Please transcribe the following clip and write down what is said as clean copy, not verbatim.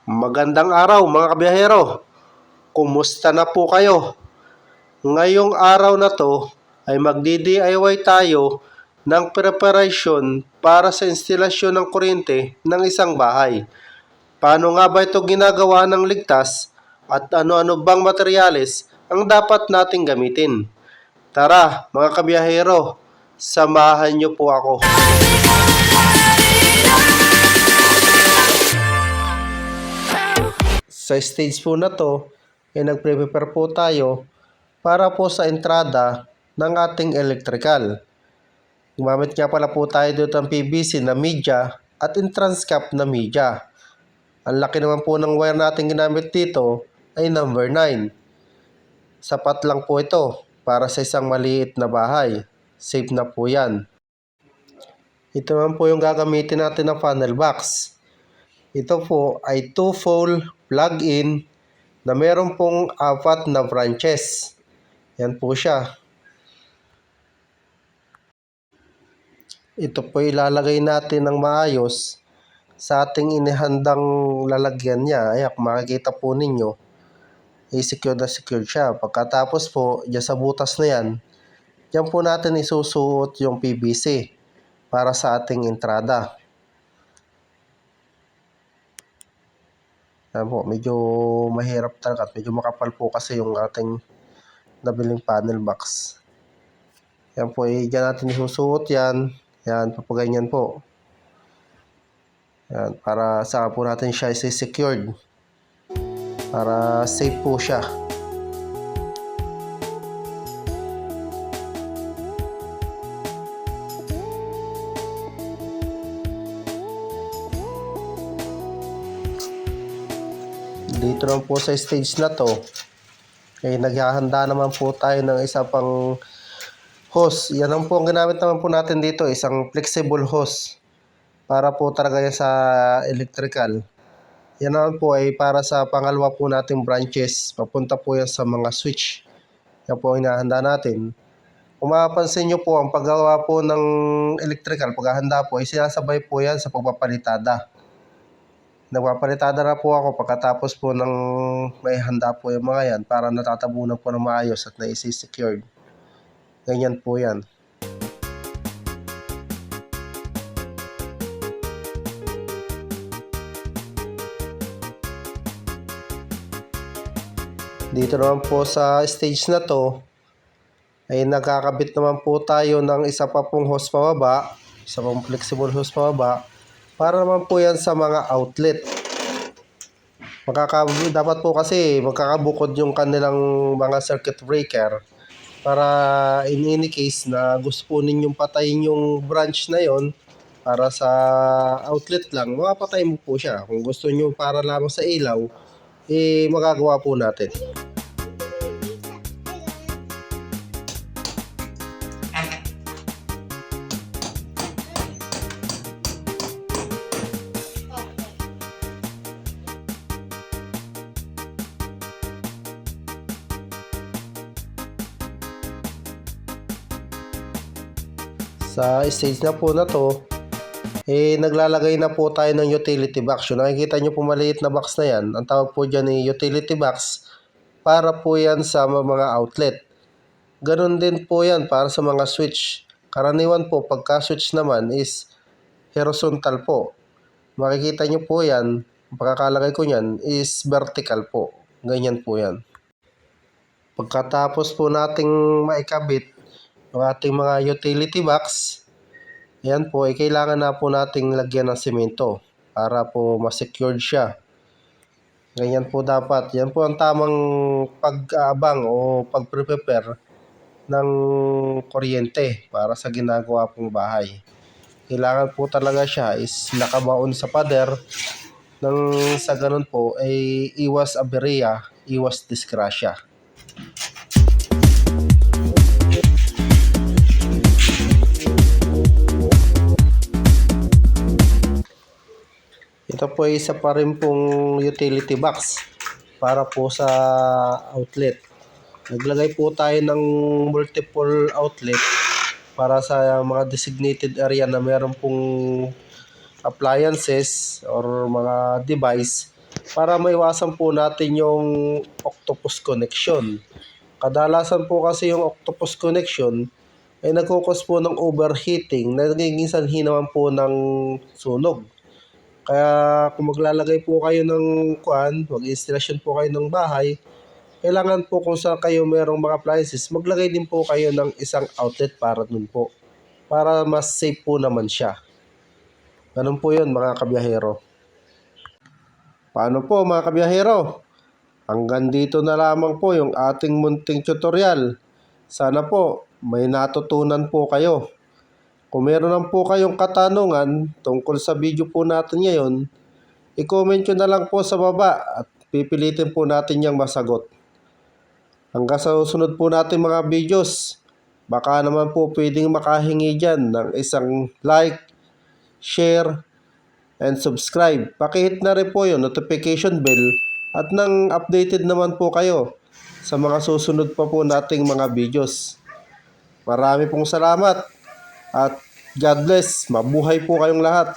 Magandang araw mga kabiyahero. Kumusta na po kayo? Ngayong araw na to ay magdi-DIY tayo ng preparasyon para sa instalasyon ng kuryente ng isang bahay. Paano nga ba ito ginagawa ng ligtas at ano-ano bang materyales ang dapat nating gamitin? Tara mga kabiyahero, samahan niyo po ako. Sa stage po na to, nagpre-prepare po tayo para po sa entrada ng ating electrical. Gumamit nga pala po tayo dito ng PVC na media at entrance cap na media. Ang laki naman po ng wire natin ginamit dito ay number 9. Sapat lang po ito para sa isang maliit na bahay. Safe na po yan. Ito naman po yung gagamitin natin na funnel box. Ito po ay 2-pole plug-in na meron pong 4 na branches. Yan po siya. Ito po ilalagay natin ng maayos sa ating inihandang lalagyan niya. Ayan, kung makikita po ninyo, secure na secure siya. Pagkatapos po, dyan sa butas na yan, dyan po natin isusuot yung PVC para sa ating entrada. Ayan po, medyo mahirap talaga at medyo makapal po kasi yung ating nabiling panel box. Yan po, dyan natin isusuot yan. Yan, papaganyan po. Yan, para saka po natin siya secured. Para safe po siya. Dito naman po sa stage na to, naghahanda naman po tayo ng isa pang hose. Yan ang po ang ginamit naman po natin dito, isang flexible hose para po talaga sa electrical. Yan naman po ay para sa pangalawa po nating branches, papunta po yan sa mga switch. Yan po ang hinahanda natin. Kung mapapansin nyo po, ang paggawa po ng electrical, paghahanda po, ay sinasabay po yan sa pagpapalitada. Nagpapalitada na po ako pagkatapos po ng may handa po yung mga yan para natatabunan po ng maayos at naisi-secured. Ganyan po yan. Dito naman po sa stage na to, ay nakakabit naman po tayo ng isa pa pong hose pababa, isa pong flexible hose pababa, para naman po yan sa mga outlet. Dapat po kasi magkakabukod yung kanilang mga circuit breaker para in any case na gusto po ninyong patayin yung branch na yon para sa outlet lang, mapapatay mo po siya. Kung gusto nyo para lamang sa ilaw, magagawa po natin. Sa stage na po na to, naglalagay na po tayo ng utility box. Yung nakikita nyo po maliit na box na yan, ang tawag po dyan ay utility box para po yan sa mga outlet. Ganon din po yan para sa mga switch. Karaniwan po, pagka switch naman is horizontal po. Makikita nyo po yan, ang pagkakalagay ko yan is vertical po. Ganyan po yan. Pagkatapos po nating maikabit ang ating mga utility box, yan po ay kailangan na po nating lagyan ng semento para po ma-secured siya. Ganyan po dapat. Yan po ang tamang pag-aabang o pag-prepare ng kuryente para sa ginagawa pong bahay. Kailangan po talaga siya is nakabaon sa pader nang sa ganun po ay iwas aberya, iwas disgrasya. Ito po ay isa pa rin pong utility box para po sa outlet. Naglagay po tayo ng multiple outlet para sa mga designated area na meron pong appliances or mga device para maiwasan po natin yung octopus connection. Kadalasan po kasi yung octopus connection ay nagkukos po ng overheating na nagiging sanhi naman po ng sunog. Kaya kung maglalagay po kayo ng mag-installation po kayo ng bahay, kailangan po kung saan kayo mayroong mga appliances, maglagay din po kayo ng isang outlet para dun po. Para mas safe po naman siya. Ganun po yun mga kabiyahero. Paano po mga kabiyahero? Hanggang dito na lamang po yung ating munting tutorial. Sana po may natutunan po kayo. Kung meron lang po kayong katanungan tungkol sa video po natin ngayon, i-comment nyo na lang po sa baba at pipilitin po natin yung masagot. Hanggang sa susunod po natin mga videos, baka naman po pwedeng makahingi dyan ng isang like, share, and subscribe. Pakihit na rin po yung notification bell at nang updated naman po kayo sa mga susunod pa po nating mga videos. Marami pong salamat at God bless. Mabuhay po kayong lahat.